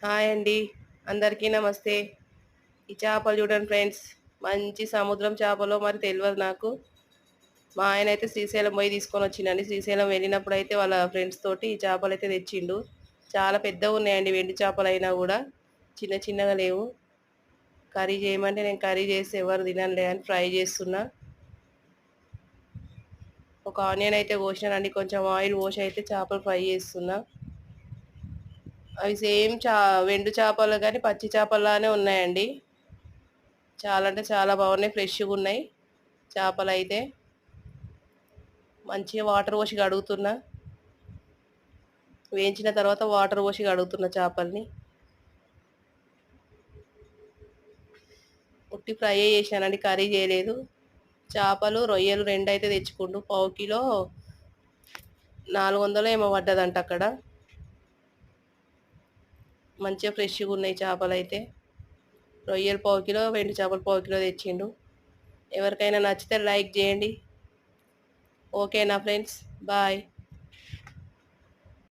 Hi అండి. అందరికీ నమస్తే. ఈ చేపలు చూడండి ఫ్రెండ్స్. మంచి సముద్రం చేపలో మరి తెలవదు నాకు. మా ఆయన అయితే శ్రీశైలం పోయి తీసుకొని వచ్చిండండి. శ్రీశైలం వెళ్ళినప్పుడైతే వాళ్ళ ఫ్రెండ్స్ తోటి ఈ చేపలైతే తెచ్చిండు. చాలా పెద్దగా ఉన్నాయండి వెండి చేపలైనా కూడా. చిన్న చిన్నగా లేవు. కర్రీ చేయమంటే నేను కర్రీ చేసి ఎవరు తిననులే అని ఫ్రై చేస్తున్నా. ఒక ఆనియన్ అయితే కోసినానండి. కొంచెం ఆయిల్ పోసి అయితే చేపలు ఫ్రై చేస్తున్నా. అవి సేమ్ వెండు చేపలు కానీ పచ్చి చేపల్లానే ఉన్నాయండి. చాలా అంటే చాలా బాగున్నాయి. ఫ్రెష్గా ఉన్నాయి చేపలు అయితే. మంచిగా వాటర్ పోసి కడుగుతున్నా. వేయించిన తర్వాత వాటర్ పోసి కడుగుతున్న చేపల్ని. ఉట్టి ఫ్రై చేసానండి, కర్రీ చేయలేదు. చేపలు రొయ్యలు రెండు అయితే తెచ్చుకుంటూ పావు కిలో 400 ఏమో పడ్డదంట అక్కడ. మంచిగా ఫ్రెష్గా ఉన్నాయి చేపలు అయితే. రొయ్యలు పావు కిలో, వెండి చేపలు పావు కిలో తెచ్చిండు. ఎవరికైనా నచ్చితే లైక్ చేయండి. ఓకేనా ఫ్రెండ్స్? బాయ్.